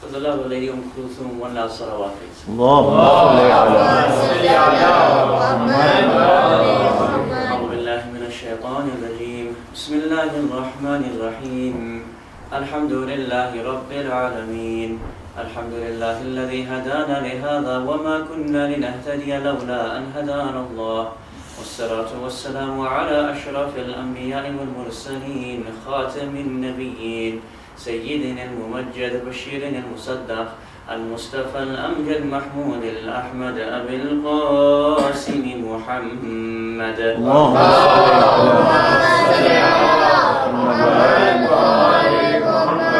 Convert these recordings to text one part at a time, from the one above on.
For the love of Lady Khulthum, one last salawat, please. Allahumma salli ala Muhammad. أعوذ بالله من الشيطان الرجيم. بسم الله الرحمن الرحيم. الحمد لله رب العالمين. الحمد لله الذي هدانا لهذا وما كنا لنهتدي لولا أن هدانا الله. والصلاة والسلام على أشرف الأنبياء والمرسلين خاتم النبيين سيدنا الممجد بشير المصدق المصطفى الأمجد محمود الأحمد أبي القاسم محمد. اللهم صل على محمد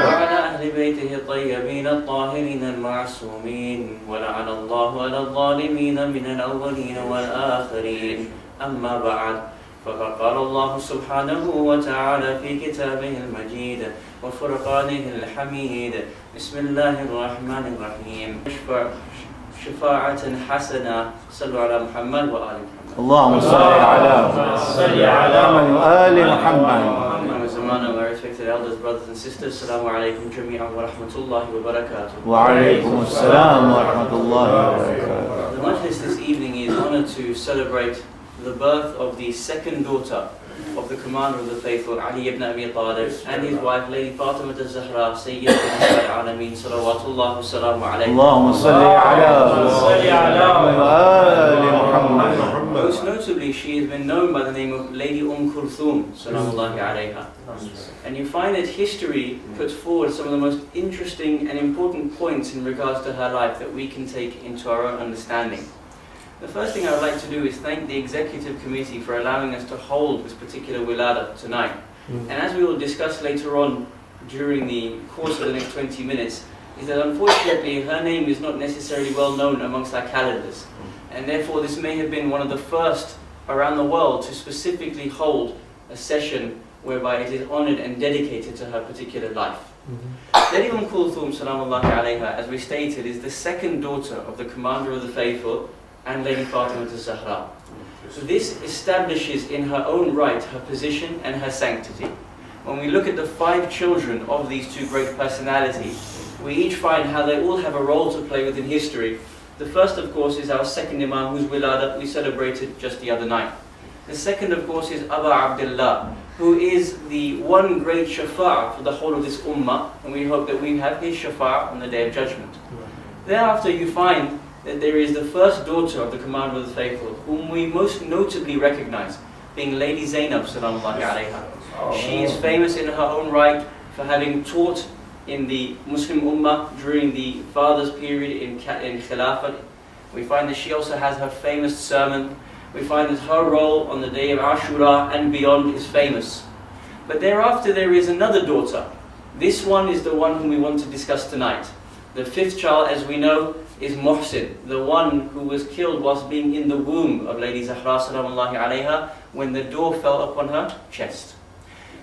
وعلى أهل بيته الطيبين الطاهرين المعصومين ولعن الله على الظالمين من الأولين والآخرين. أما بعد، فقد قال الله سبحانه وتعالى في كتابه المجيد وفرقانه الحميد: بسم الله الرحمن الرحيم. شفاعة حسنة. صلوا على محمد وآل محمد. اللهم صل على آل محمد. My respected elders, brothers and sisters, Assalamu alaikum jami'an wa rahmatullahi wa barakatuh. Wa alaykum assalam wa rahmatullahi wa barakatuh. The majlis this evening is honored to celebrate the birth of the second daughter of the commander of the faithful, Ali ibn Abi Talib, and his wife, Lady Fatima al-Zahra, Sayyidat al-Alameen, salawatullah wa salamu alayhi. Allahumma salli ala Muhammad. Most notably, she has been known by the name of Lady Khulthum, salamullahi alayha. And you find that history puts forward some of the most interesting and important points in regards to her life that we can take into our own understanding. The first thing I would like to do is thank the executive committee for allowing us to hold this particular Wiladat tonight. And as we will discuss later on during the course of the next 20 minutes, is that unfortunately her name is not necessarily well known amongst our calendars. And therefore this may have been one of the first around the world to specifically hold a session whereby it is honoured and dedicated to her particular life. Lady Khulthum, salamullahi alayha, as we stated, is the second daughter of the commander of the faithful and Lady Fatima al-Zahra. So this establishes in her own right her position and her sanctity. When we look at the 5 children of these two great personalities, we each find how they all have a role to play within history. The first, of course, is our second Imam, whose Wiladat we celebrated just the other night. The second, of course, is Aba Abdullah, who is the one great shafa'a for the whole of this ummah, and we hope that we have his shafa'a on the Day of Judgment. Thereafter, you find that there is the first daughter of the commander of the faithful, whom we most notably recognize, being Lady Zainab, salamullahi alayha. She is famous in her own right for having taught in the Muslim Ummah during the father's period in Khilafat. We find that she also has her famous sermon. We find that her role on the day of Ashura and beyond is famous. But thereafter there is another daughter. This one is the one whom we want to discuss tonight. The 5th child, as we know, is Muhsin, the one who was killed whilst being in the womb of Lady Zahra salamullahi alayha when the door fell upon her chest.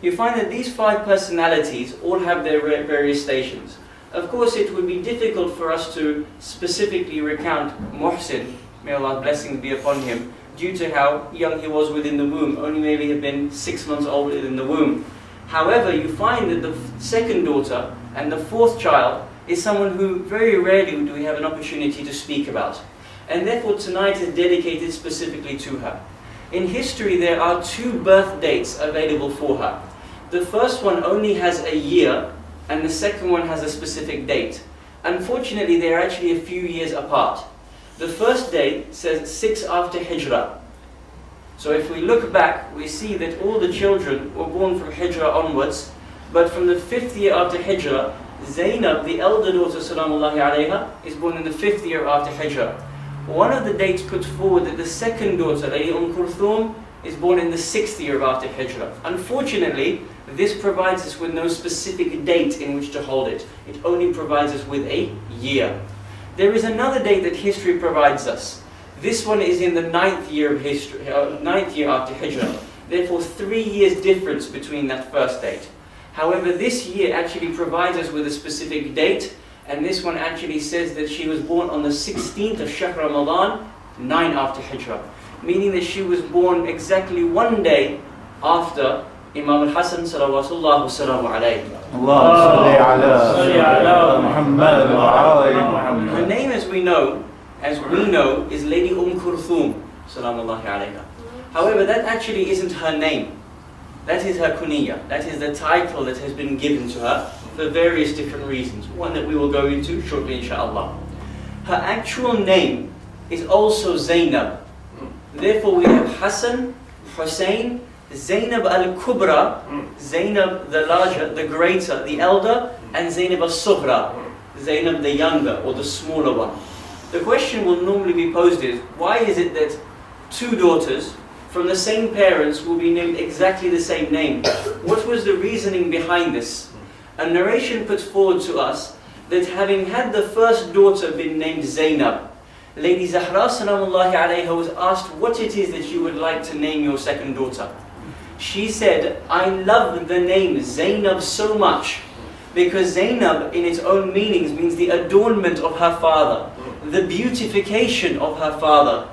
You find that these 5 personalities all have their various stations. Of course, it would be difficult for us to specifically recount Muhsin, may Allah's blessings be upon him, due to how young he was within the womb, only maybe had been 6 months old in the womb. However, you find that the second daughter and the 4th child is someone who very rarely do we have an opportunity to speak about. And therefore tonight is dedicated specifically to her. In history there are 2 birth dates available for her. The first one only has a year and the second one has a specific date. Unfortunately they are actually a few years apart. The first date says 6 after Hijrah. So if we look back, we see that all the children were born from Hijrah onwards, but from the 5th year after Hijrah, Zainab, the elder daughter, salamullahi alayha, is born in the 5th year after Hijrah. One of the dates puts forward that the second daughter, Lady Khulthum, is born in the 6th year after Hijrah. Unfortunately, this provides us with no specific date in which to hold it. It only provides us with a year. There is another date that history provides us. This one is in the 9th year of history, 9th year after Hijrah. Therefore, 3 years difference between that first date. However, this year actually provides us with a specific date, and this one actually says that she was born on the 16th of Sharul Ramadan, 9 after Hijrah, meaning that she was born exactly 1 day after Imam al-Hasan salawatullah wa salamu alayhi. Allahumma salli ala محمد وآل محمد. Her name, as we know, is Lady Khulthum, salamullahi alayha. However, that actually isn't her name. That is her kunya. That is the title that has been given to her for various different reasons. One that we will go into shortly, inshaAllah. Her actual name is also Zainab. Therefore, we have Hassan, Hussein, Zainab al-Kubra, Zainab the larger, the greater, the elder, and Zainab al-Sughra, Zainab the younger or the smaller one. The question will normally be posed is, why is it that two daughters from the same parents will be named exactly the same name? What was the reasoning behind this? A narration puts forward to us that having had the first daughter been named Zainab, Lady Zahra salamullahi alayha was asked what it is that you would like to name your second daughter. She said, I love the name Zainab so much because Zainab in its own meanings means the adornment of her father, the beautification of her father,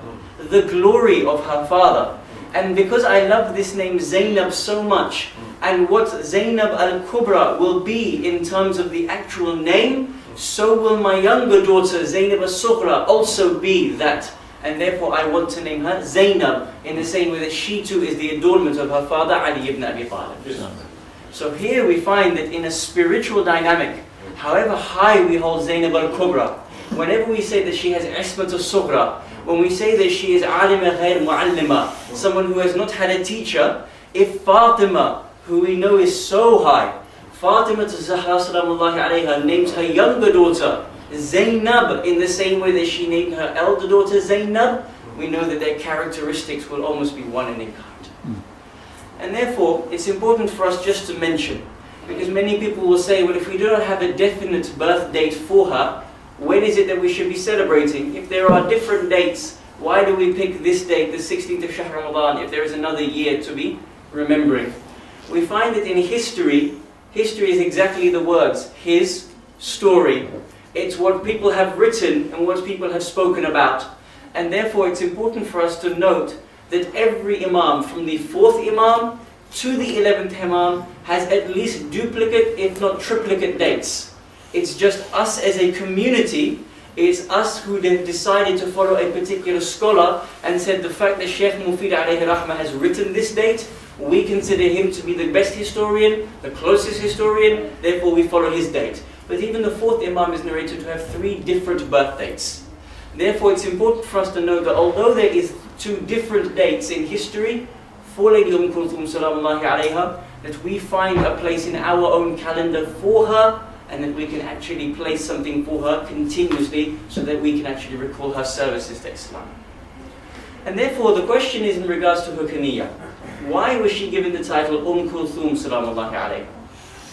the glory of her father. And because I love this name Zainab so much, and what Zainab al-Kubra will be in terms of the actual name, so will my younger daughter Zainab al-Sughra also be that. And therefore I want to name her Zainab in the same way that she too is the adornment of her father Ali ibn Abi Talib. So here we find that in a spiritual dynamic, however high we hold Zainab al-Kubra, whenever we say that she has Ismat al-Sughra, when we say that she is alima ghair muallima, someone who has not had a teacher, if Fatima, who we know is so high, Fatima Zahra salamullahi alayha names her younger daughter Zainab in the same way that she named her elder daughter Zainab, we know that their characteristics will almost be one and in kind. And therefore, it's important for us just to mention, because many people will say, well, if we do not have a definite birth date for her, when is it that we should be celebrating? If there are different dates, why do we pick this date, the 16th of Sharul Ramadhan, if there is another year to be remembering? We find that in history is exactly the words, his story. It's what people have written and what people have spoken about. And therefore it's important for us to note that every Imam, from the 4th Imam to the 11th Imam, has at least duplicate, if not triplicate dates. It's just us as a community, it's us who have decided to follow a particular scholar and said the fact that Shaykh Mufid alayhi rahmah has written this date, we consider him to be the best historian, the closest historian, therefore we follow his date. But even the 4th Imam is narrated to have 3 different birth dates. Therefore it's important for us to know that although there is 2 different dates in history for Lady Khulthum salamullahi alayha, that we find a place in our own calendar for her, and that we can actually place something for her continuously so that we can actually recall her services to Islam. And therefore the question is in regards to her kunya. Why was she given the title Khulthum salamullahi alayha?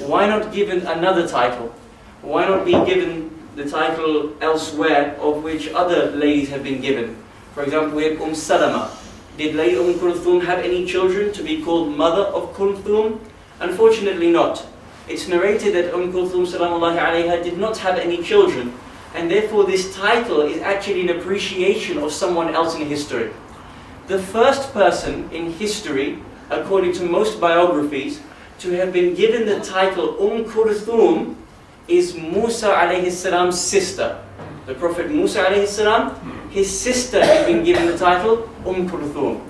Why not given another title? Why not be given the title elsewhere of which other ladies have been given? For example, we have Salama. Did Lady Khulthum have any children to be called mother of Khulthum? Unfortunately not. It's narrated that Khulthum salamullahi alayha did not have any children, and therefore this title is actually an appreciation of someone else in history. The first person in history, according to most biographies, to have been given the title Khulthum is Musa alayhi salam's sister. The Prophet Musa alayhi salam, his sister has been given the title Khulthum.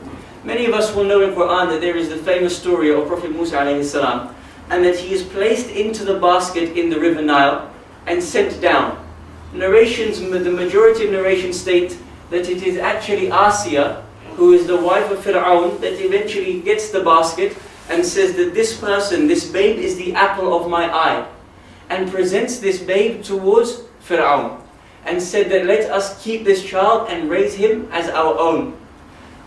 Many of us will know in Quran that there is the famous story of Prophet Musa alayhi salam, and that he is placed into the basket in the river Nile and sent down. Narrations, the majority of narrations state that it is actually Asiya, who is the wife of Fir'aun, that eventually gets the basket and says that this person, this babe is the apple of my eye, and presents this babe towards Fir'aun and said that let us keep this child and raise him as our own.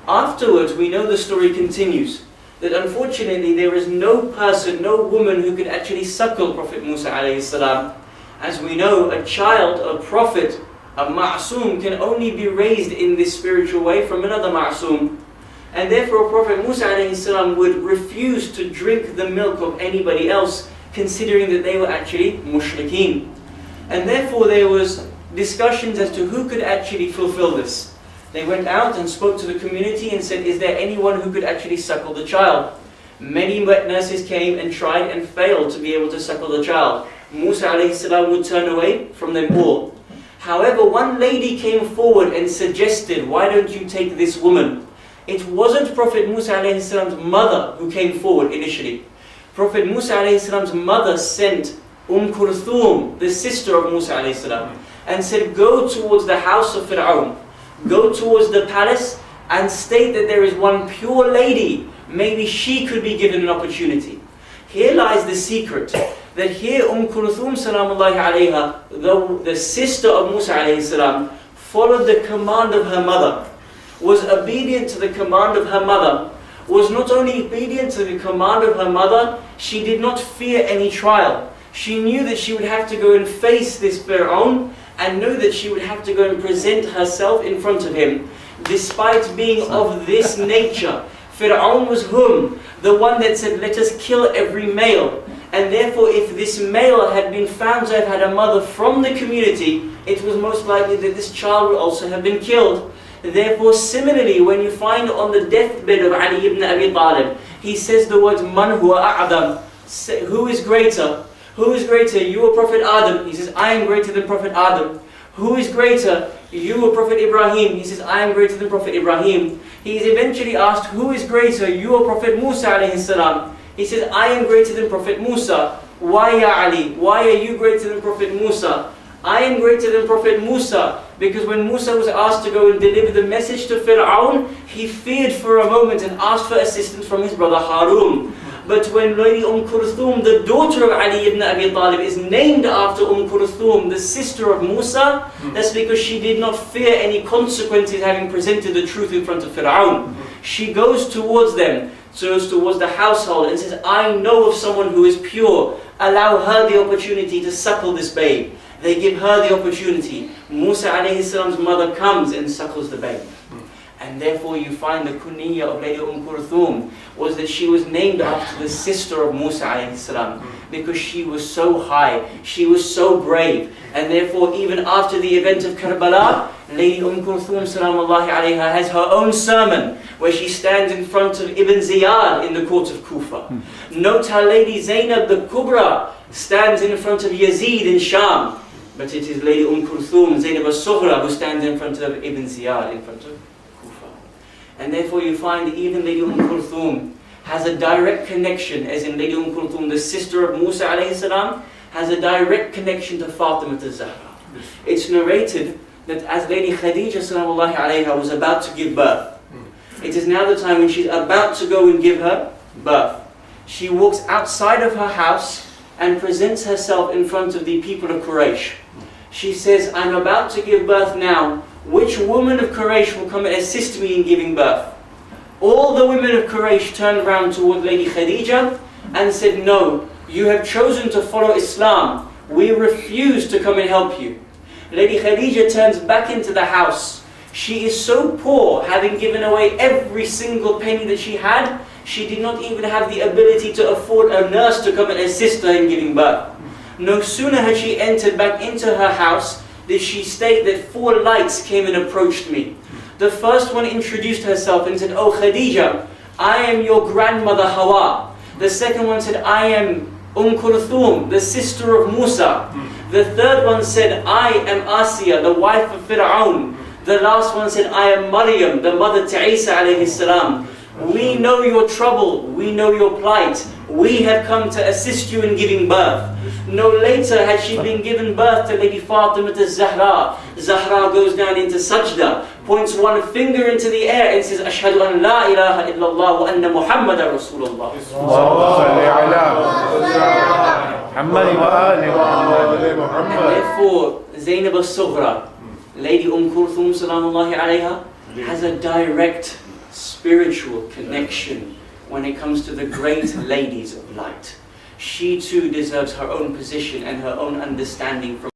Afterwards, we know the story continues, that unfortunately there is no person, no woman who could actually suckle Prophet Musa alayhi salam. As we know, a child, a prophet, a ma'soom can only be raised in this spiritual way from another ma'soom. And therefore Prophet Musa alayhi salam would refuse to drink the milk of anybody else, considering that they were actually mushrikeen. And therefore there was discussions as to who could actually fulfill this. They went out and spoke to the community and said, is there anyone who could actually suckle the child? Many wet nurses came and tried and failed to be able to suckle the child. Musa alayhi salam would turn away from them all. However, one lady came forward and suggested, why don't you take this woman? It wasn't Prophet Musa alayhi salam's mother who came forward initially. Prophet Musa alayhi salam's mother sent Khulthum, the sister of Musa alayhi salam, and said, go towards the house of Fir'aun, go towards the palace and state that there is one pure lady, maybe she could be given an opportunity. Here lies the secret, that here Khulthum salamullahi alayha, the sister of Musa alayhi salam, followed the command of her mother, was obedient to the command of her mother, was not only obedient to the command of her mother, she did not fear any trial. She knew that she would have to go and face this Fir'aun, and knew that she would have to go and present herself in front of him. Despite being of this nature, Fir'aun was whom? The one that said, let us kill every male. And therefore, if this male had been found to have had a mother from the community, it was most likely that this child would also have been killed. Therefore, similarly, when you find on the deathbed of Ali ibn Abi Talib, he says the words, Man huwa a'adam, who is greater? Who is greater? You or Prophet Adam? He says, I am greater than Prophet Adam. Who is greater? You or Prophet Ibrahim? He says, I am greater than Prophet Ibrahim. He is eventually asked, who is greater? You or Prophet Musa alayhi salam? He says, I am greater than Prophet Musa. Why, Ya Ali? Why are you greater than Prophet Musa? I am greater than Prophet Musa, because when Musa was asked to go and deliver the message to Fir'aun, he feared for a moment and asked for assistance from his brother Harun. But when Lady Khulthum, the daughter of Ali ibn Abi Talib, is named after Khulthum, the sister of Musa, that's because she did not fear any consequences having presented the truth in front of Fir'aun. She goes towards them, goes towards the household and says, I know of someone who is pure, allow her the opportunity to suckle this babe. They give her the opportunity. Musa alayhi salam's mother comes and suckles the babe. And therefore you find the kunya of Lady Khulthum was that she was named after the sister of Musa alayhi salam, because she was so high, she was so brave. And therefore even after the event of Karbala, Lady Khulthum salamullahi alayha has her own sermon where she stands in front of Ibn Ziyad in the court of Kufa. Note how Lady Zainab the Kubra stands in front of Yazid in Sham. But it is Lady Khulthum, Zainab al-Sughra, who stands in front of Ibn Ziyad in front of Kufa. And therefore you find even Lady Khulthum has a direct connection, as in Lady Khulthum, the sister of Musa alayhi salam, has a direct connection to Fatima al-Zahra. It's narrated that as Lady Khadija salamullahi alayha was about to give birth, it is now the time when she's about to go and give her birth. She walks outside of her house and presents herself in front of the people of Quraysh. She says, I'm about to give birth now. Which woman of Quraysh will come and assist me in giving birth? All the women of Quraysh turned round toward Lady Khadija and said, no, you have chosen to follow Islam. We refuse to come and help you. Lady Khadija turns back into the house. She is so poor, having given away every single penny that she had, she did not even have the ability to afford a nurse to come and assist her in giving birth. No sooner had she entered back into her house did she state that 4 lights came and approached me. The first one introduced herself and said, Oh Khadija, I am your grandmother Hawa. The second one said, I am Khulthum, the sister of Musa. The third one said, I am Asiya, the wife of Fir'aun. The last one said, I am Maryam, the mother to Isa alayhi salam. We know your trouble, we know your plight. We have come to assist you in giving birth. No later had she been given birth to Lady Fatima al-Zahra. Zahra goes down into sajda, points one finger into the air and says, Ashhadu an la ilaha illallah wa anna Muhammadan Rasulullah. And therefore, Zainab al-Sughra, Lady Khulthum salamullahi alayha, has a direct spiritual connection when it comes to the great ladies of light. She too deserves her own position and her own understanding from